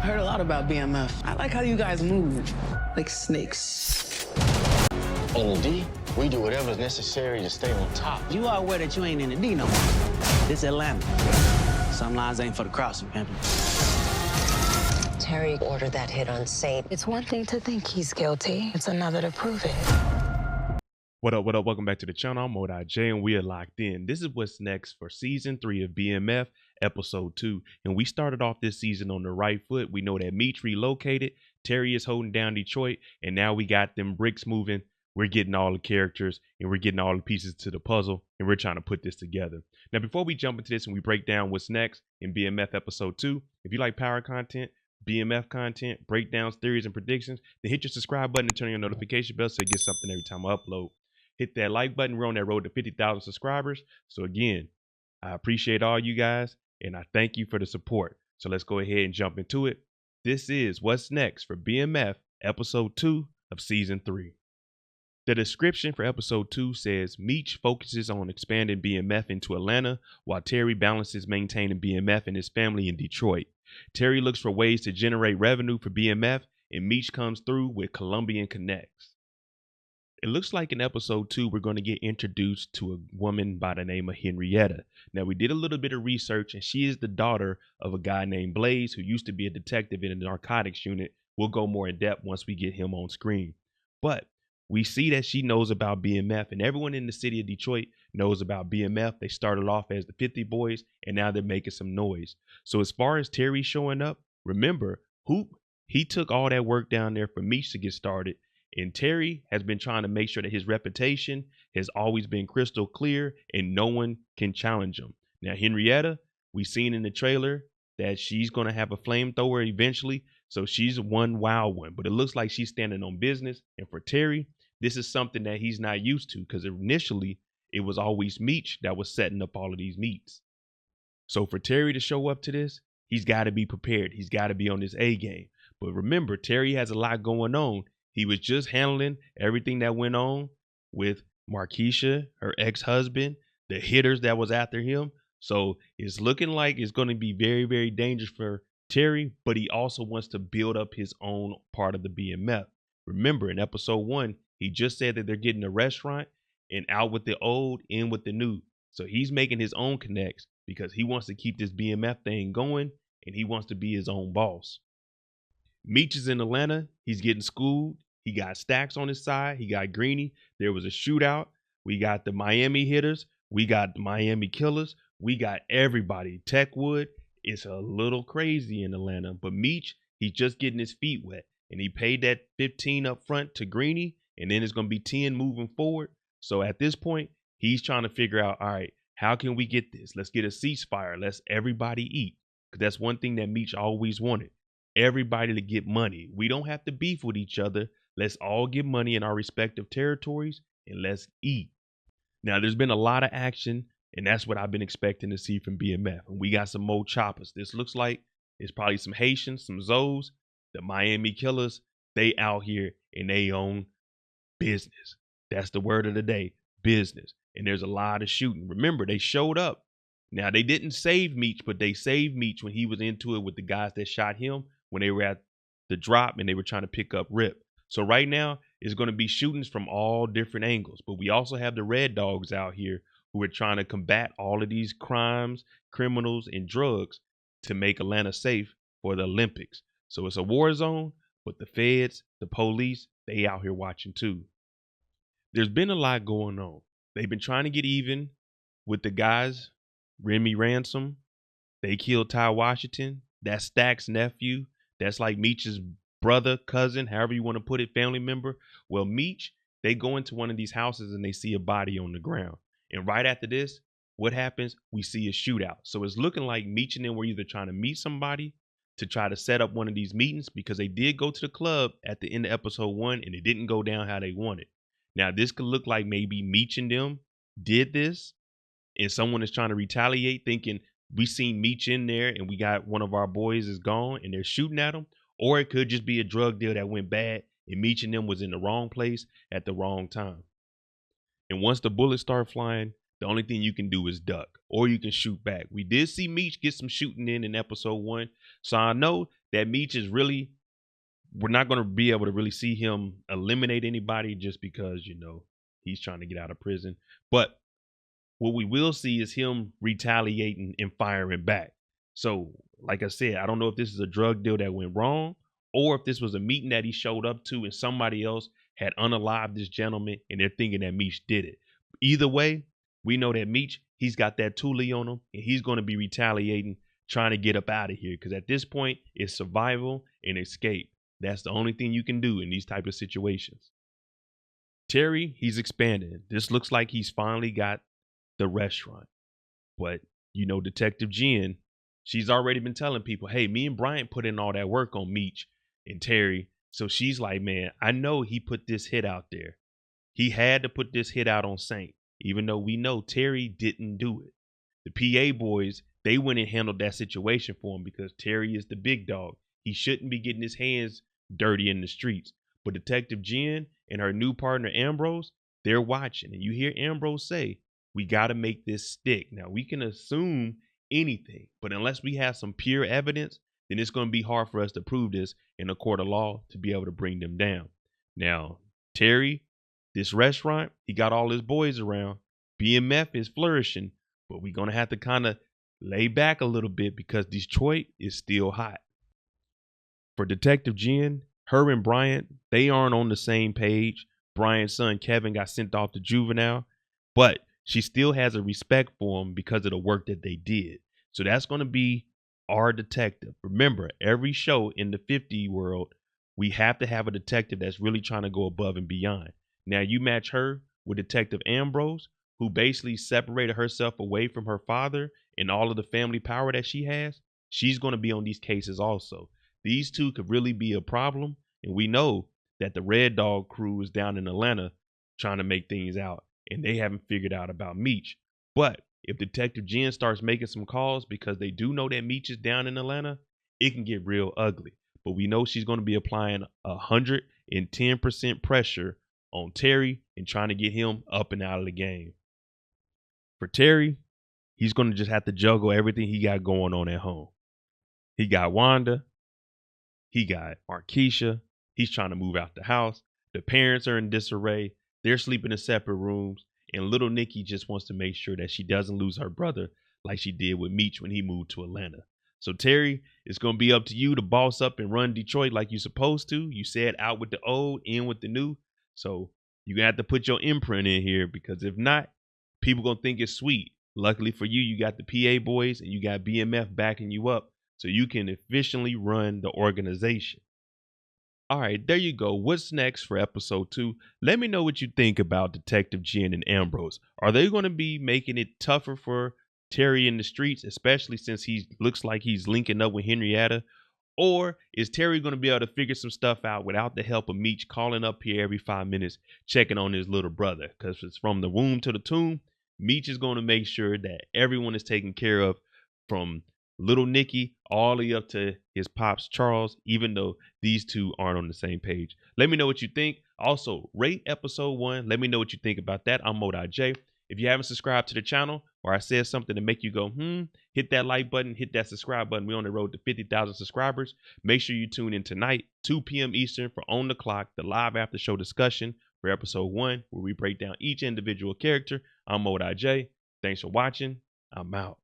Heard a lot about BMF. I like how you guys move, like snakes. In the D, we do whatever's necessary to stay on top. You are aware that you ain't in the D no more. This Atlanta. Some lines ain't for the crossing, pimpin'. Terry ordered that hit on Saint. It's one thing to think he's guilty. It's another to prove it. What up, what up? Welcome back to the channel. I'm J, and we are locked in. This is what's next for season 3 of BMF, episode 2. And we started off this season on the right foot. We know that Meech relocated, Terry is holding down Detroit, and now we got them bricks moving. We're getting all the characters, and we're getting all the pieces to the puzzle, and we're trying to put this together. Now, before we jump into this and we break down what's next in BMF episode 2, if you like power content, BMF content, breakdowns, theories, and predictions, then hit your subscribe button and turn on your notification bell so you get something every time I upload. Hit that like button. We're on that road to 50,000 subscribers. So again, I appreciate all you guys and I thank you for the support. So let's go ahead and jump into it. This is what's next for BMF episode 2 of season 3. The description for episode 2 says Meech focuses on expanding BMF into Atlanta while Terry balances maintaining BMF and his family in Detroit. Terry looks for ways to generate revenue for BMF and Meech comes through with Colombian connects. It looks like in episode 2, we're going to get introduced to a woman by the name of Henrietta. Now, we did a little bit of research, and she is the daughter of a guy named Blaze, who used to be a detective in the narcotics unit. We'll go more in depth once we get him on screen. But we see that she knows about BMF, and everyone in the city of Detroit knows about BMF. They started off as the 50 Boys, and now they're making some noise. So as far as Terry showing up, remember, Hoop, he took all that work down there for Meech to get started. And Terry has been trying to make sure that his reputation has always been crystal clear and no one can challenge him. Now, Henrietta, we've seen in the trailer that she's going to have a flamethrower eventually. So she's one wild one, but it looks like she's standing on business. And for Terry, this is something that he's not used to because initially it was always Meech that was setting up all of these meets. So for Terry to show up to this, he's got to be prepared. He's got to be on his A game. But remember, Terry has a lot going on. He was just handling everything that went on with Markeisha, her ex-husband, the hitters that was after him. So it's looking like it's going to be very, very dangerous for Terry, but he also wants to build up his own part of the BMF. Remember, in episode 1, he just said that they're getting a restaurant and out with the old, in with the new. So he's making his own connects because he wants to keep this BMF thing going and he wants to be his own boss. Meech is in Atlanta. He's getting schooled. He got Stacks on his side. He got Greeny. There was a shootout. We got the Miami hitters. We got the Miami killers. We got everybody. Techwood. It's a little crazy in Atlanta. But Meech, he's just getting his feet wet. And he paid that 15 up front to Greeny. And then it's going to be 10 moving forward. So at this point, he's trying to figure out, all right, how can we get this? Let's get a ceasefire. Let's everybody eat. Because that's one thing that Meech always wanted. Everybody to get money. We don't have to beef with each other. Let's all get money in our respective territories and let's eat. Now, there's been a lot of action, and that's what I've been expecting to see from BMF. And we got some more choppers. This looks like it's probably some Haitians, some Zoes, the Miami killers. They out here and they own business. That's the word of the day, business. And there's a lot of shooting. Remember, they showed up. Now, they didn't save Meech, but they saved Meech when he was into it with the guys that shot him when they were at the drop and they were trying to pick up Rip. So right now, it's going to be shootings from all different angles. But we also have the Red Dogs out here who are trying to combat all of these crimes, criminals, and drugs to make Atlanta safe for the Olympics. So it's a war zone, but the feds, the police, they out here watching too. There's been a lot going on. They've been trying to get even with the guys. Remy Ransom, they killed Ty Washington. That's Stack's nephew. That's like Meech's brother, cousin, however you want to put it, family member. Well, Meech, they go into one of these houses and they see a body on the ground. And right after this, what happens? We see a shootout. So it's looking like Meech and them were either trying to meet somebody to try to set up one of these meetings because they did go to the club at the end of episode 1 and it didn't go down how they wanted. Now, this could look like maybe Meech and them did this and someone is trying to retaliate thinking we seen Meech in there and we got one of our boys is gone and they're shooting at him. Or it could just be a drug deal that went bad and Meech and them was in the wrong place at the wrong time. And once the bullets start flying, the only thing you can do is duck, or you can shoot back. We did see Meech get some shooting in episode 1. So I know that Meech is really, we're not going to be able to really see him eliminate anybody just because, you know, he's trying to get out of prison. But what we will see is him retaliating and firing back. So, like I said, I don't know if this is a drug deal that went wrong or if this was a meeting that he showed up to and somebody else had unalived this gentleman and they're thinking that Meech did it. Either way, we know that Meech, he's got that Thule on him and he's going to be retaliating, trying to get up out of here, because at this point, it's survival and escape. That's the only thing you can do in these type of situations. Terry, he's expanding. This looks like he's finally got the restaurant. But, you know, Detective Jen, she's already been telling people, hey, me and Brian put in all that work on Meech and Terry. So she's like, man, I know he put this hit out there. He had to put this hit out on Saint, even though we know Terry didn't do it. The PA boys, they went and handled that situation for him because Terry is the big dog. He shouldn't be getting his hands dirty in the streets. But Detective Jen and her new partner Ambrose, they're watching. And you hear Ambrose say, we got to make this stick. Now, we can assume anything, but unless we have some pure evidence, then it's going to be hard for us to prove this in a court of law to be able to bring them down. Now, Terry, this restaurant, he got all his boys around. BMF is flourishing, but we're going to have to kind of lay back a little bit because Detroit is still hot. For Detective Jen, her and Bryant, they aren't on the same page. Bryant's son, Kevin, got sent off to juvenile, but she still has a respect for him because of the work that they did. So that's going to be our detective. Remember, every show in the 50 world, we have to have a detective that's really trying to go above and beyond. Now, you match her with Detective Ambrose, who basically separated herself away from her father and all of the family power that she has. She's going to be on these cases also. These two could really be a problem. And we know that the Red Dog crew is down in Atlanta trying to make things out, and they haven't figured out about Meech. But if Detective Jen starts making some calls because they do know that Meech is down in Atlanta, it can get real ugly. But we know she's going to be applying 110% pressure on Terry and trying to get him up and out of the game. For Terry, he's going to just have to juggle everything he got going on at home. He got Wanda. He got Markeisha. He's trying to move out the house. The parents are in disarray. They're sleeping in separate rooms. And little Nikki just wants to make sure that she doesn't lose her brother like she did with Meech when he moved to Atlanta. So Terry, it's going to be up to you to boss up and run Detroit like you're supposed to. You said out with the old, in with the new. So you're going to have to put your imprint in here, because if not, people going to think it's sweet. Luckily for you, you got the PA boys and you got BMF backing you up so you can efficiently run the organization. All right, there you go. What's next for episode 2? Let me know what you think about Detective Jen and Ambrose. Are they going to be making it tougher for Terry in the streets, especially since he looks like he's linking up with Henrietta? Or is Terry going to be able to figure some stuff out without the help of Meech calling up here every 5 minutes, checking on his little brother? Because it's from the womb to the tomb. Meech is going to make sure that everyone is taken care of, from little Nikki all the way up to his pops Charles, even though these two aren't on the same page. Let me know what you think. Also, rate episode 1. Let me know what you think about that. I'm Mo.J. If you haven't subscribed to the channel, or I said something to make you go, hit that like button, hit that subscribe button. We're on the road to 50,000 subscribers. Make sure you tune in tonight, 2 p.m. Eastern, for On the Clock, the live after show discussion for episode 1, where we break down each individual character. I'm Mo.J. Thanks for watching. I'm out.